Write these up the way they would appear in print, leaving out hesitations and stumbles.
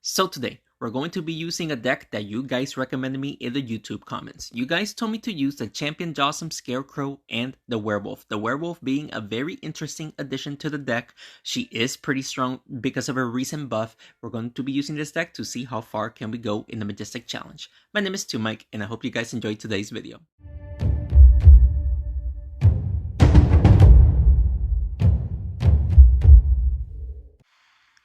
So today, we're going to be using a deck that you guys recommended me in the YouTube comments. You guys told me to use the Champion Jawsome Scarecrow and the Werewolf. The Werewolf being a very interesting addition to the deck. She is pretty strong because of her recent buff. We're going to be using this deck to see how far can we go in the Majestic Challenge. My name is Mike, and I hope you guys enjoyed today's video.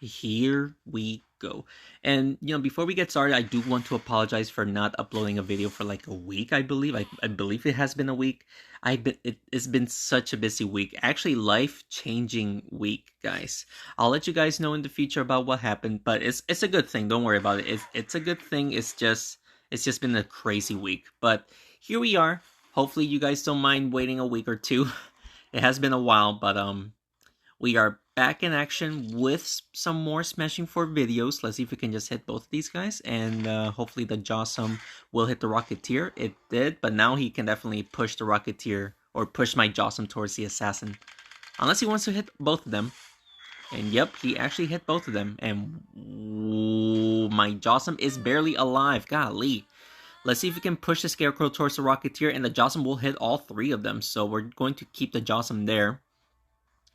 Here we go. And before we get started, I do want to apologize for not uploading a video for like a week. I believe it has been a week. It's been such a busy week, actually life-changing week, guys. I'll let you guys know in the future about what happened, but it's a good thing. Don't worry about it. It's a good thing. It's just been a crazy week, but here we are. Hopefully you guys don't mind waiting a week or two. It has been a while, but we are back in action with some more Smashing 4 videos. Let's see if we can just hit both of these guys, and hopefully the Jawsome will hit the Rocketeer. It did, but now he can definitely push the Rocketeer, or push my Jawsome towards the Assassin. Unless he wants to hit both of them. And yep, he actually hit both of them, and ooh, my Jawsome is barely alive. Golly. Let's see if we can push the Scarecrow towards the Rocketeer, and the Jawsome will hit all three of them. So we're going to keep the Jawsome there.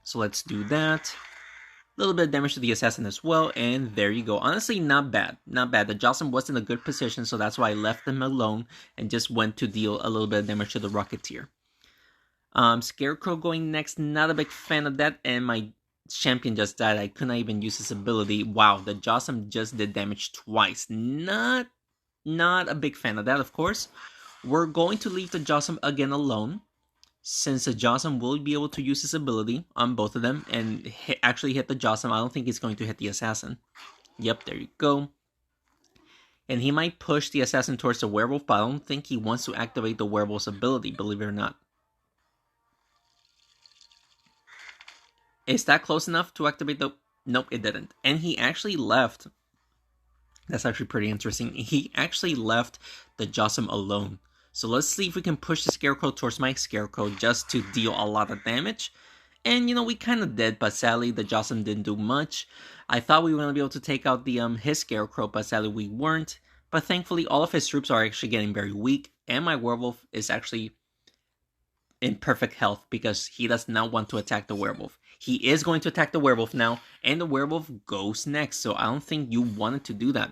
So let's do that. A little bit of damage to the Assassin as well, and there you go. Honestly, not bad. Not bad. The Jawsome was in a good position, so that's why I left him alone and just went to deal a little bit of damage to the Rocketeer. Scarecrow going next. Not a big fan of that, and my champion just died. I could not even use his ability. Wow, the Jawsome just did damage twice. Not a big fan of that, of course. We're going to leave the Jawsome again alone, since the Jawsome will be able to use his ability on both of them and actually hit the Jawsome. I don't think he's going to hit the Assassin. Yep, there you go. And he might push the Assassin towards the Werewolf, but I don't think he wants to activate the Werewolf's ability, believe it or not. Is that close enough to activate the... Nope, it didn't. And he actually left. That's actually pretty interesting. He actually left the Jawsome alone. So let's see if we can push the Scarecrow towards my Scarecrow just to deal a lot of damage. And we kind of did, but sadly the Jawsome didn't do much. I thought we were going to be able to take out the his Scarecrow, but sadly we weren't. But thankfully all of his troops are actually getting very weak, and my Werewolf is actually in perfect health because he does not want to attack the Werewolf. He is going to attack the Werewolf now, and the Werewolf goes next. So I don't think you wanted to do that.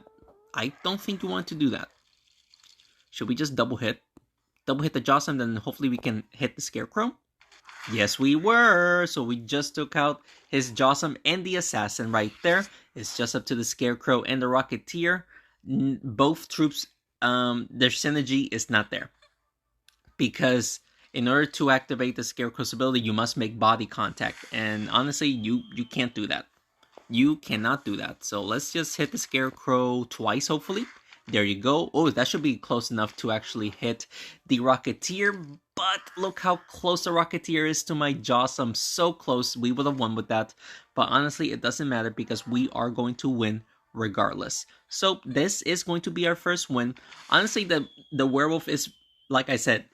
I don't think you want to do that. Should we just double hit? Double hit the Jawsome, then hopefully we can hit the Scarecrow? Yes, we were! So we just took out his Jawsome and the Assassin right there. It's just up to the Scarecrow and the Rocketeer. Both troops, their synergy is not there. Because in order to activate the Scarecrow's ability, you must make body contact. And honestly, you can't do that. You cannot do that. So let's just hit the Scarecrow twice, hopefully. There you go. Oh, that should be close enough to actually hit the Rocketeer. But look how close the Rocketeer is to my Jawsome. So close. We would have won with that. But honestly, it doesn't matter because we are going to win regardless. So this is going to be our first win. Honestly, the Werewolf is, like I said,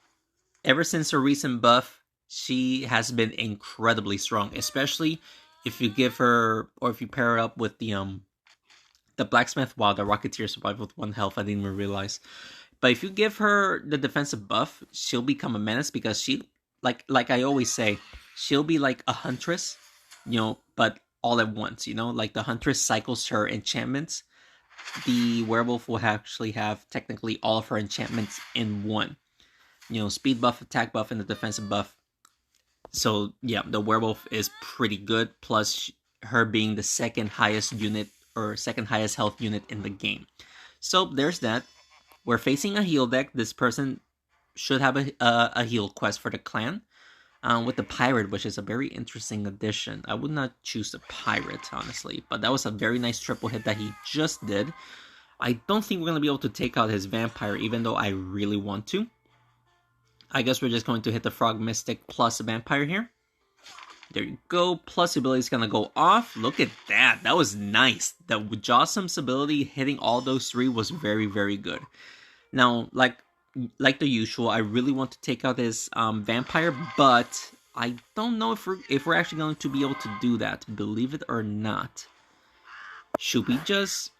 ever since her recent buff, she has been incredibly strong. Especially if you give her, or if you pair her up with the Blacksmith. Wow, the Rocketeer survived with 1 health. I didn't even realize. But if you give her the defensive buff, she'll become a menace because she, like I always say, she'll be like a Huntress, but all at once, like the Huntress cycles her enchantments. The Werewolf will actually have technically all of her enchantments in one. Speed buff, attack buff, and the defensive buff. So yeah, the Werewolf is pretty good. Plus her being the second highest unit, or second highest health unit in the game. So there's that. We're facing a heal deck. This person should have a heal quest for the clan. With the Pirate, which is a very interesting addition. I would not choose the Pirate, honestly. But that was a very nice triple hit that he just did. I don't think we're going to be able to take out his Vampire, even though I really want to. I guess we're just going to hit the Frog Mystic plus a Vampire here. There you go. Plus ability is going to go off. Look at that. That was nice. The Jawsome's ability hitting all those three was very, very good. Now, like the usual, I really want to take out this Vampire, but I don't know if we're actually going to be able to do that. Believe it or not. Should we just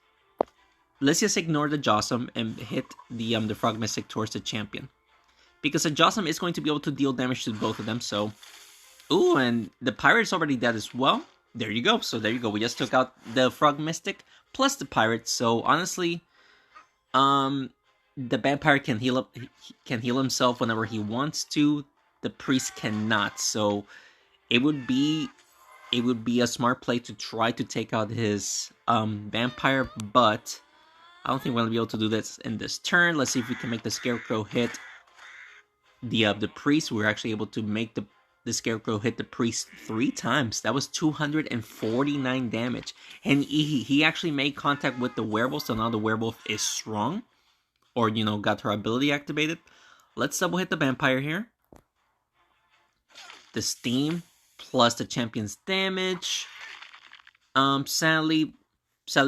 let's just ignore the Jossum and hit the Frog Mystic towards the champion. Because the Jossum is going to be able to deal damage to both of them, so... Ooh, and the Pirate's already dead as well. There you go. So there you go. We just took out the Frog Mystic plus the Pirate. So honestly, the Vampire can heal himself whenever he wants to. The Priest cannot. So it would be a smart play to try to take out his Vampire, but I don't think we're gonna be able to do this in this turn. Let's see if we can make the Scarecrow hit the Priest. We're actually able to make the Scarecrow hit the Priest 3 times. That was 249 damage. And he actually made contact with the Werewolf, so now the Werewolf is strong. Or, got her ability activated. Let's double hit the Vampire here. The Steam plus the Champion's damage. Sadly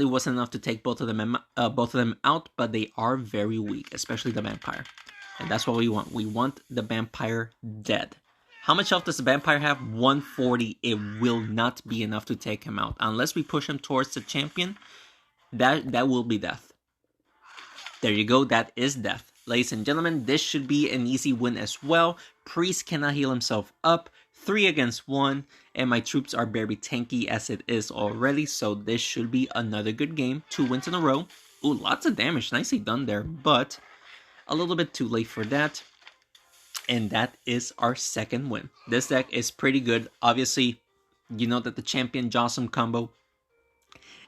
wasn't enough to take both of them out, but they are very weak, especially the Vampire. And that's what we want. We want the Vampire dead. How much health does the Vampire have? 140. It will not be enough to take him out. Unless we push him towards the champion, that will be death. There you go. That is death. Ladies and gentlemen, this should be an easy win as well. Priest cannot heal himself up. 3 against 1. And my troops are very tanky as it is already. So this should be another good game. 2 wins in a row. Ooh, lots of damage. Nicely done there. But a little bit too late for that. And that is our second win. This deck is pretty good. Obviously, you know that the Champion Jossum combo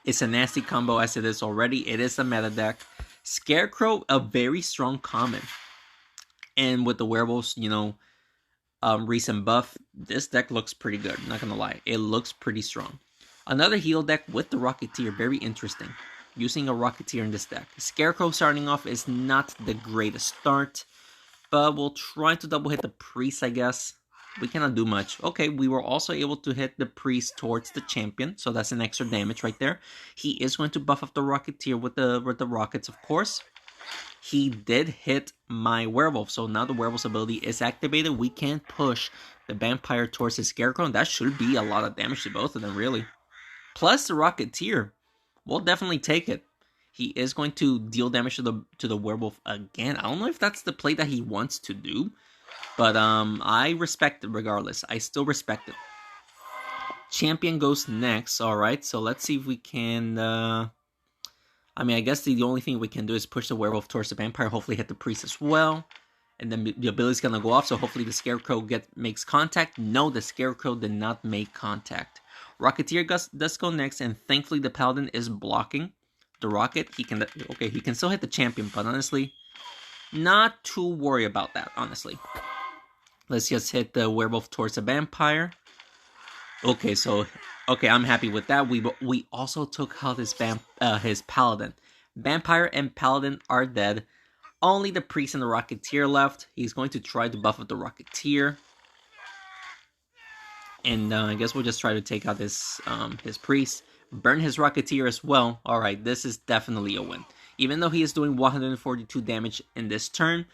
is a nasty combo as it is already. It is a meta deck. Scarecrow, a very strong common. And with the Werewolves, recent buff, this deck looks pretty good. Not gonna lie. It looks pretty strong. Another heal deck with the Rocketeer. Very interesting. Using a Rocketeer in this deck. Scarecrow starting off is not the greatest start. But we'll try to double hit the Priest, I guess. We cannot do much. Okay, we were also able to hit the Priest towards the champion. So that's an extra damage right there. He is going to buff up the Rocketeer with the rockets, of course. He did hit my Werewolf. So now the Werewolf's ability is activated. We can push the Vampire towards the Scarecrow. And that should be a lot of damage to both of them, really. Plus the Rocketeer. We'll definitely take it. He is going to deal damage to the Werewolf again. I don't know if that's the play that he wants to do. But I respect it regardless. I still respect it. Champion goes next. Alright, so let's see if we can... I guess the only thing we can do is push the Werewolf towards the Vampire. Hopefully hit the Priest as well. And then the ability's going to go off. So hopefully the Scarecrow makes contact. No, the Scarecrow did not make contact. Rocketeer does go next. And thankfully the Paladin is blocking the rocket. He can still hit the champion, but honestly, not too worried about that, honestly. Let's just hit the Werewolf towards the Vampire. Okay, I'm happy with that. We also took out his Paladin. Vampire and Paladin are dead. Only the Priest and the Rocketeer left. He's going to try to buff up the Rocketeer. And I guess we'll just try to take out his Priest. Burn his Rocketeer as well. Alright, this is definitely a win. Even though he is doing 142 damage in this turn,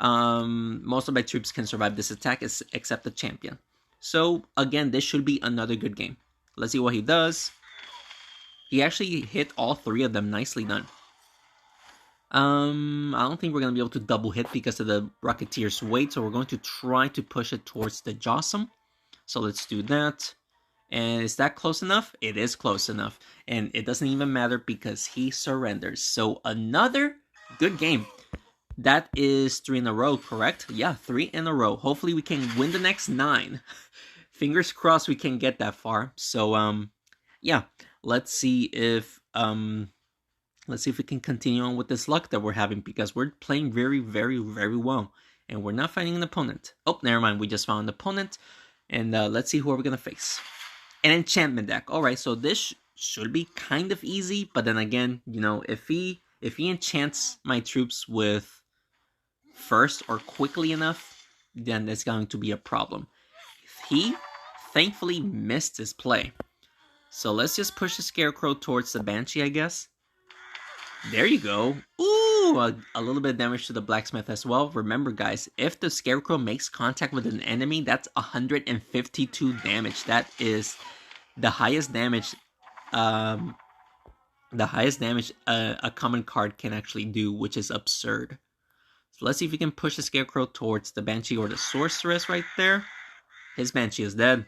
most of my troops can survive this attack except the champion. So, again, this should be another good game. Let's see what he does. He actually hit all 3 of them. Nicely done. I don't think we're going to be able to double hit because of the Rocketeer's weight, so we're going to try to push it towards the Jossum. So let's do that. And is that close enough? It is close enough. And it doesn't even matter because he surrenders. So another good game. That is 3 in a row, correct? Yeah, 3 in a row. Hopefully we can win the next 9. Fingers crossed we can get that far. So, yeah. Let's see if we can continue on with this luck that we're having. Because we're playing very, very, very well. And we're not fighting an opponent. Oh, never mind. We just found an opponent. And let's see who we're going to face. An enchantment deck. Alright, so this should be kind of easy. But then again, if he enchants my troops with first or quickly enough, then that's going to be a problem. He thankfully missed his play. So let's just push the Scarecrow towards the Banshee, I guess. There you go. Ooh, a little bit of damage to the Blacksmith as well. Remember, guys, if the Scarecrow makes contact with an enemy, that's 152 damage. That is the highest damage The highest damage a common card can actually do, which is absurd. So let's see if we can push the Scarecrow towards the Banshee or the Sorceress right there. His Banshee is dead.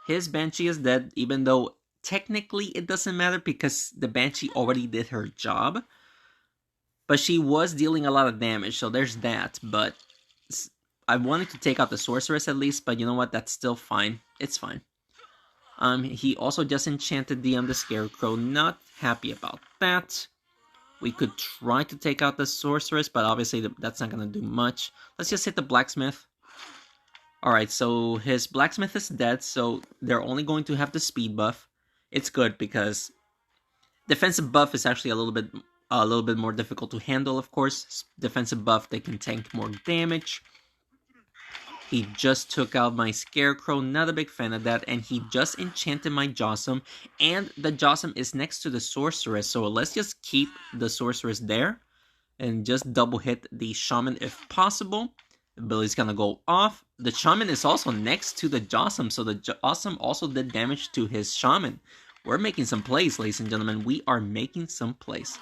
His Banshee is dead, even though technically it doesn't matter because the Banshee already did her job. But she was dealing a lot of damage, so there's that. But I wanted to take out the Sorceress at least, but you know what? That's still fine. It's fine. He also just enchanted the Scarecrow. Not happy about that. We could try to take out the Sorceress, but obviously that's not going to do much. Let's just hit the Blacksmith. Alright, so his Blacksmith is dead, so they're only going to have the speed buff. It's good because defensive buff is actually a little bit more difficult to handle, of course. Defensive buff, they can tank more damage. He just took out my Scarecrow, not a big fan of that, and he just enchanted my Jossum, and the Jossum is next to the Sorceress, so let's just keep the Sorceress there, and just double hit the Shaman if possible. The ability's gonna go off. The Shaman is also next to the Jossum, so the Jossum also did damage to his Shaman. We're making some plays, ladies and gentlemen, we are making some plays.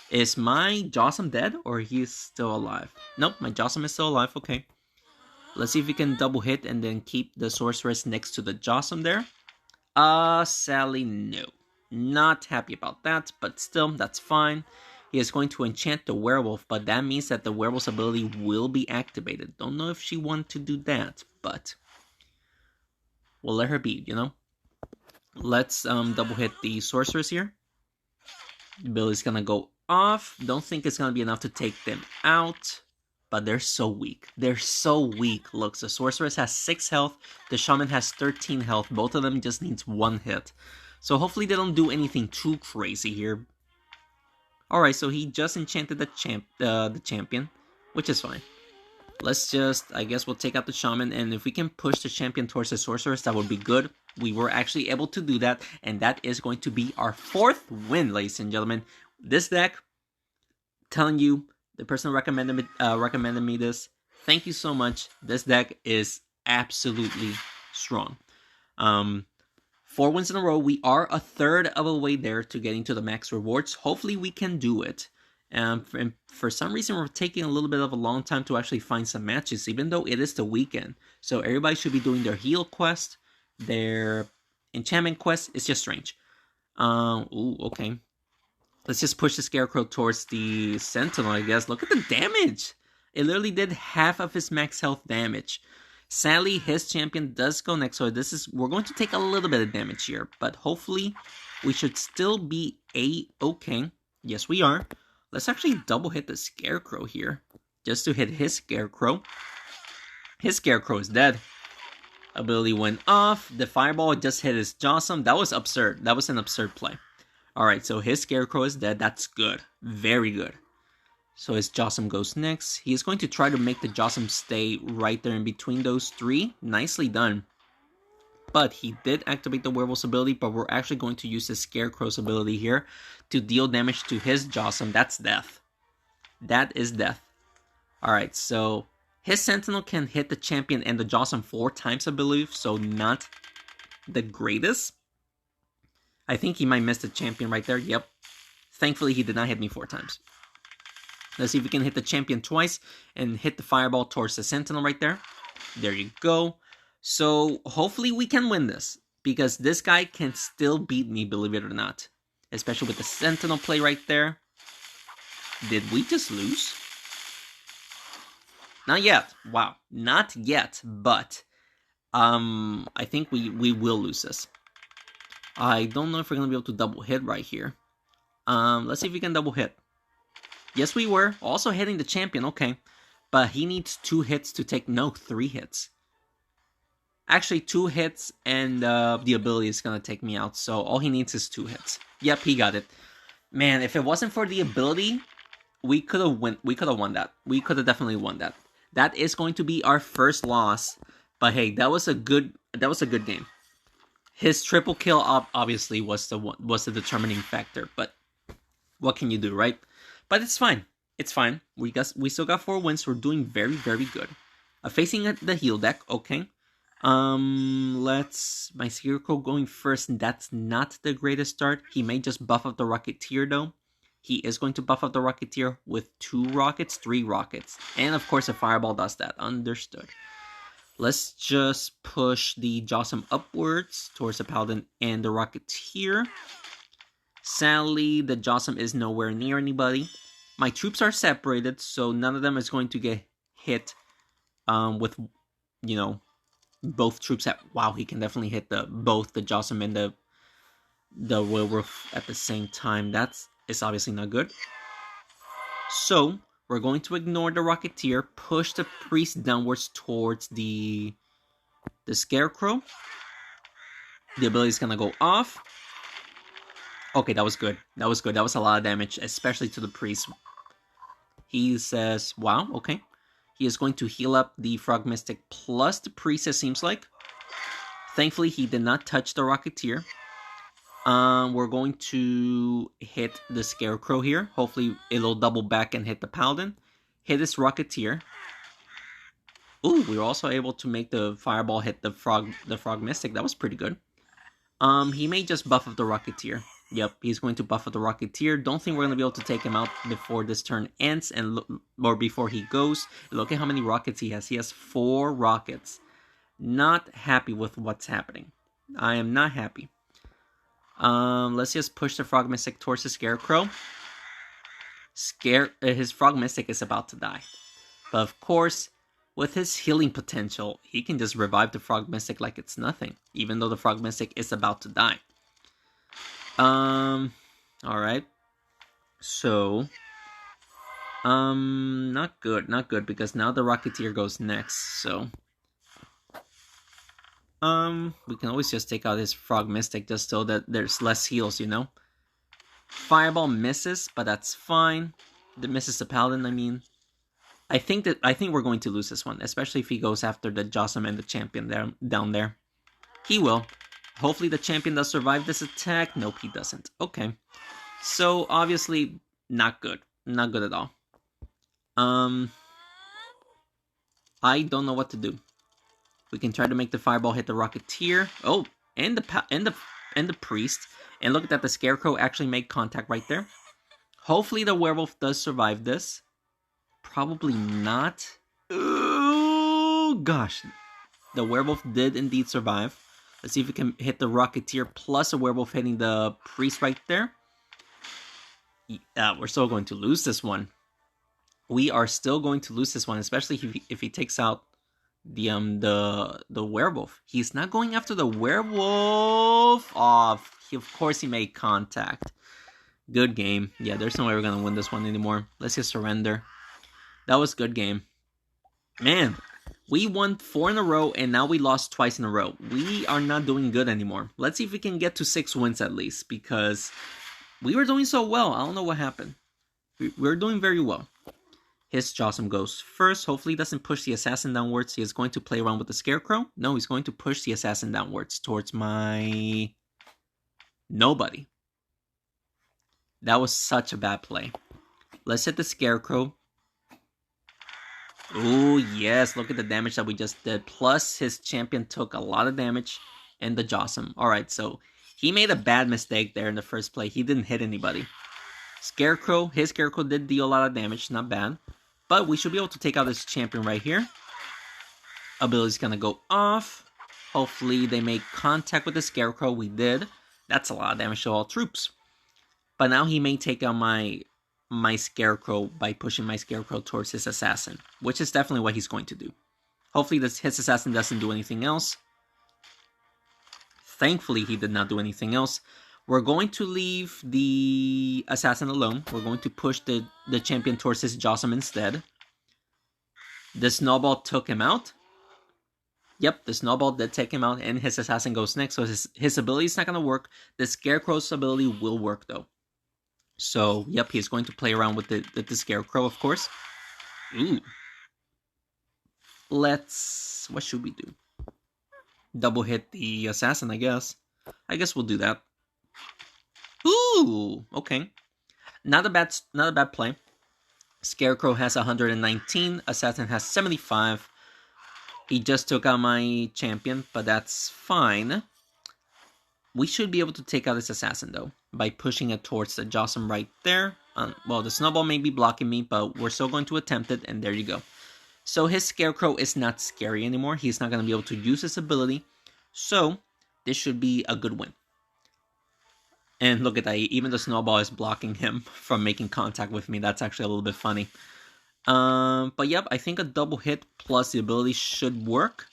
Is my Jossum dead, or he's still alive? Nope, my Jossum is still alive, okay. Let's see if we can double hit and then keep the Sorceress next to the Jossum there. Sadly, no. Not happy about that, but still, that's fine. He is going to enchant the Werewolf, but that means that the Werewolf's ability will be activated. Don't know if she wanted to do that, but we'll let her be, you know? Let's double hit the Sorceress here. The ability's gonna go off. Don't think it's gonna be enough to take them out. But they're so weak. They're so weak. Look, the Sorceress has 6 health. The Shaman has 13 health. Both of them just needs 1 hit. So hopefully they don't do anything too crazy here. Alright, so he just enchanted the champion, which is fine. Let's just, I guess we'll take out the Shaman, and if we can push the champion towards the Sorceress, that would be good. We were actually able to do that, and that is going to be our 4th win, ladies and gentlemen. This deck, telling you, the person recommended me this. Thank you so much. This deck is absolutely strong. 4 wins in a row. We are a third of a way there to getting to the max rewards. Hopefully we can do it. And for some reason, we're taking a little bit of a long time to actually find some matches, even though it is the weekend. So everybody should be doing their heal quest, their enchantment quest. It's just strange. Ooh, okay. Let's just push the Scarecrow towards the Sentinel, I guess. Look at the damage! It literally did half of his max health damage. Sadly, his champion does go next, so we're going to take a little bit of damage here. But hopefully, we should still be A-okay. Yes, we are. Let's actually double hit the Scarecrow here. Just to hit his Scarecrow. His Scarecrow is dead. Ability went off. The Fireball just hit his Jossum. That was absurd. That was an absurd play. Alright, so his Scarecrow is dead. That's good. Very good. So his Jossum goes next. He is going to try to make the Jossum stay right there in between those 3. Nicely done. But he did activate the Werewolf's ability, but we're actually going to use the Scarecrow's ability here to deal damage to his Jossum. That's death. That is death. Alright, so his Sentinel can hit the champion and the Jossum 4 times, I believe, so not the greatest. I think he might miss the champion right there. Yep. Thankfully, he did not hit me 4 times. Let's see if we can hit the champion twice and hit the Fireball towards the Sentinel right there. There you go. So, hopefully we can win this, because this guy can still beat me, believe it or not. Especially with the Sentinel play right there. Did we just lose? Not yet. Wow. Not yet, but I think we will lose this. I don't know if we're going to be able to double hit right here. Let's see if we can double hit. Yes, we were. Also hitting the champion, okay. But he needs 2 hits to take... No, 3 hits. Actually, 2 hits and the ability is going to take me out. So all he needs is 2 hits. Yep, he got it. Man, if it wasn't for the ability, we could have won that. We could have definitely won that. That is going to be our first loss. But hey, that was a good game. His triple kill obviously was the determining factor, but what can you do, right? But it's fine. It's fine. We still got 4 wins. We're doing very, very good. Facing the heal deck, okay. My Scarecrow going first. That's not the greatest start. He may just buff up the Rocketeer though. He is going to buff up the Rocketeer with 2 rockets, 3 rockets. And of course a Fireball does that. Understood. Let's just push the Jawsome upwards towards the Paladin and the Rocketeer. Sadly, the Jawsome is nowhere near anybody. My troops are separated, so none of them is going to get hit with, you know, both troops at... Wow, he can definitely hit both the Jawsome and the Werewolf at the same time. It's obviously not good. So, we're going to ignore the Rocketeer, push the Priest downwards towards the Scarecrow. The ability is going to go off. Okay, that was good. That was good. That was a lot of damage, especially to the Priest. He says, wow, okay. He is going to heal up the Frog Mystic plus the Priest, it seems like. Thankfully, he did not touch the Rocketeer. We're going to hit the Scarecrow here. Hopefully, it'll double back and hit the Paladin. Hit his Rocketeer. Ooh, we were also able to make the Fireball hit the Frog Mystic. That was pretty good. He may just buff up the Rocketeer. Yep, he's going to buff up the Rocketeer. Don't think we're going to be able to take him out before this turn ends or before he goes. Look at how many rockets he has. He has 4 rockets. Not happy with what's happening. I am not happy. Let's just push the Frog Mystic towards the Scarecrow. His Frog Mystic is about to die. But of course, with his healing potential, he can just revive the Frog Mystic like it's nothing. Even though the Frog Mystic is about to die. Alright. So, not good, because now the Rocketeer goes next, so... we can always just take out his Frog Mystic just so that there's less heals, you know? Fireball misses, but that's fine. It misses the Paladin, I mean. I think we're going to lose this one, especially if he goes after the Jawsome and the Champion down there. He will. Hopefully the Champion does survive this attack. Nope, he doesn't. Okay. So, obviously, not good. Not good at all. I don't know what to do. We can try to make the Fireball hit the Rocketeer. Oh, and the Priest. And look at that, the Scarecrow actually made contact right there. Hopefully the Werewolf does survive this. Probably not. Oh, gosh. The Werewolf did indeed survive. Let's see if we can hit the Rocketeer plus a Werewolf hitting the Priest right there. We're still going to lose this one. We are still going to lose this one, especially if he takes out the Werewolf. He's not going after the Werewolf. Of course he made contact. Good game. Yeah, there's no way we're gonna win this one anymore. Let's just surrender. That was good game. Man, we won 4 in a row, and now we lost twice in a row. We are not doing good anymore. Let's see if we can get to 6 wins at least, because we were doing so well. I don't know what happened. We're doing very well. His Jawsome goes first. Hopefully he doesn't push the Assassin downwards. He is going to play around with the Scarecrow. No, he's going to push the Assassin downwards towards my... nobody. That was such a bad play. Let's hit the Scarecrow. Oh, yes. Look at the damage that we just did. Plus, his Champion took a lot of damage. And the Jawsome. Alright, so he made a bad mistake there in the first play. He didn't hit anybody. His Scarecrow did deal a lot of damage. Not bad. But we should be able to take out this Champion right here. Ability's gonna go off. Hopefully they make contact with the Scarecrow. We did. That's a lot of damage to all troops. But now he may take out my Scarecrow by pushing my Scarecrow towards his Assassin. Which is definitely what he's going to do. Hopefully his Assassin doesn't do anything else. Thankfully he did not do anything else. We're going to leave the Assassin alone. We're going to push the Champion towards his Jawsome instead. The Snowball took him out. Yep, the Snowball did take him out, and his Assassin goes next. So his ability is not going to work. The Scarecrow's ability will work, though. So, yep, he's going to play around with the Scarecrow, of course. Ooh. What should we do? Double hit the Assassin, I guess. I guess we'll do that. Ooh, okay. Not a bad play. Scarecrow has 119. Assassin has 75. He just took out my champion, but that's fine. We should be able to take out this assassin, though, by pushing it towards the Jossum right there. Well, the snowball may be blocking me, but we're still going to attempt it, and there you go. So his Scarecrow is not scary anymore. He's not going to be able to use his ability. So this should be a good win. And look at that, even the snowball is blocking him from making contact with me. That's actually a little bit funny. But yep, I think a double hit plus the ability should work.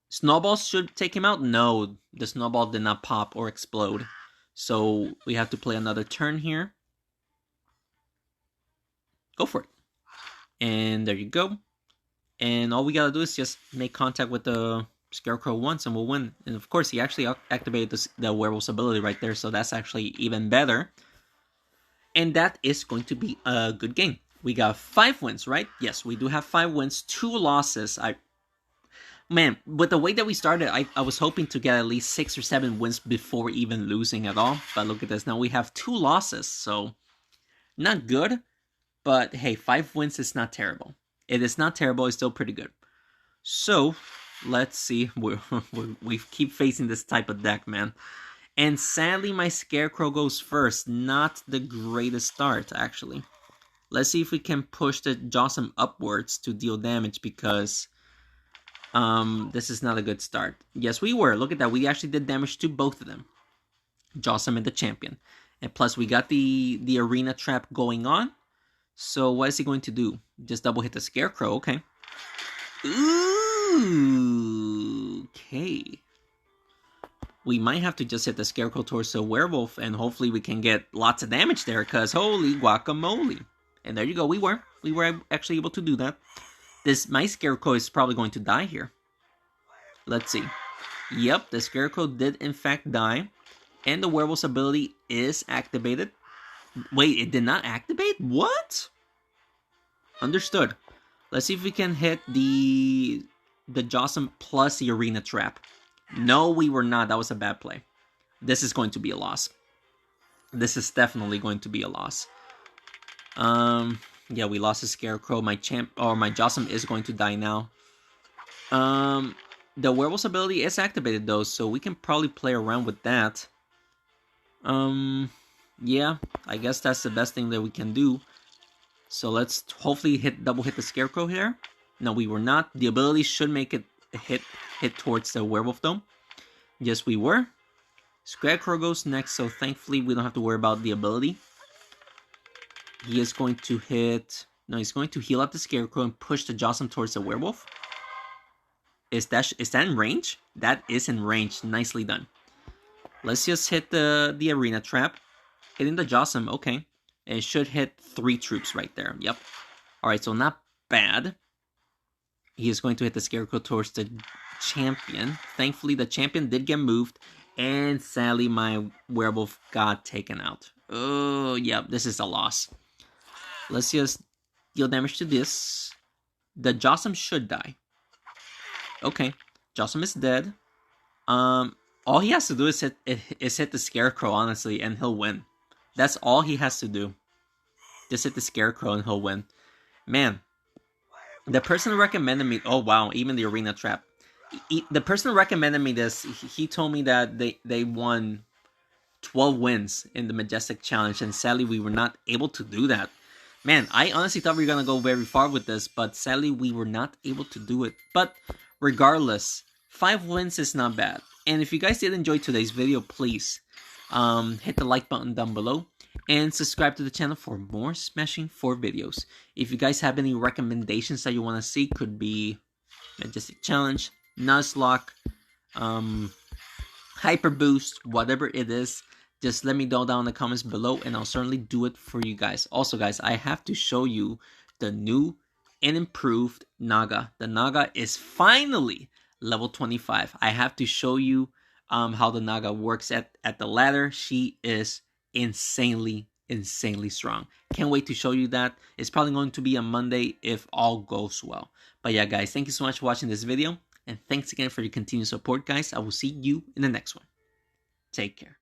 Snowball should take him out? No, the snowball did not pop or explode. So we have to play another turn here. Go for it. And there you go. And all we gotta do is just make contact with the Scarecrow once and we'll win. And of course, he actually activated the Werewolf's ability right there, so that's actually even better. And that is going to be a good game. We got 5 wins, right? Yes, we do have 5 wins, 2 losses. Man, with the way that we started, I was hoping to get at least 6 or 7 wins before even losing at all. But look at this, now we have 2 losses, so not good. But hey, 5 wins is not terrible. It is not terrible, it's still pretty good. So, let's see. We keep facing this type of deck, man. And sadly, my Scarecrow goes first. Not the greatest start, actually. Let's see if we can push the Jossum upwards to deal damage, because this is not a good start. Yes, we were. Look at that. We actually did damage to both of them. Jossum and the champion. And plus, we got the arena trap going on. So what is he going to do? Just double hit the Scarecrow. Okay. Ooh, okay. We might have to just hit the Scarecrow towards the Werewolf, and hopefully we can get lots of damage there, because holy guacamole. And there you go, we were actually able to do that. My Scarecrow is probably going to die here. Let's see. Yep, the Scarecrow did in fact die, and the Werewolf's ability is activated. Wait, it did not activate? What? Understood. Let's see if we can hit the Jossum plus the arena trap. No, we were not. That was a bad play. This is going to be a loss. This is definitely going to be a loss. Yeah, we lost the Scarecrow. My Jossum is going to die now. The Werewolf's ability is activated though, so we can probably play around with that. Yeah, I guess that's the best thing that we can do. So let's hopefully double hit the Scarecrow here. No, we were not. The ability should make it hit towards the Werewolf though. Yes, we were. Scarecrow goes next, so thankfully we don't have to worry about the ability. He is going to hit... No, he's going to heal up the Scarecrow and push the Jossum towards the Werewolf. Is that in range? That is in range. Nicely done. Let's just hit the arena trap. Hitting the Jossum, okay. It should hit 3 troops right there. Yep. Alright, so not bad. He is going to hit the Scarecrow towards the champion. Thankfully, the champion did get moved. And sadly, my Werewolf got taken out. Oh, yep, this is a loss. Let's just deal damage to this. The Jossum should die. Okay, Jossum is dead. All he has to do is hit the Scarecrow, honestly, and he'll win. That's all he has to do. Just hit the Scarecrow and he'll win. Man, the person recommended me... Oh, wow, even the arena trap. The person recommended me this. He told me that they won 12 wins in the Majestic Challenge, and sadly, we were not able to do that. Man, I honestly thought we were going to go very far with this, but sadly, we were not able to do it. But regardless, 5 wins is not bad. And if you guys did enjoy today's video, please hit the like button down below and subscribe to the channel for more Smashing 4 videos. If you guys have any recommendations that you want to see, could be Majestic Challenge, Nuzlocke, Hyper Boost, whatever it is, just let me know down in the comments below and I'll certainly do it for you guys. Also guys, I have to show you the new and improved Naga. The Naga is finally level 25. I have to show you how the Naga works at the ladder. She is insanely strong. Can't wait to show you that. It's probably going to be on Monday if all goes well. But yeah guys, thank you so much for watching this video. And thanks again for your continued support guys. I will see you in the next one. Take care.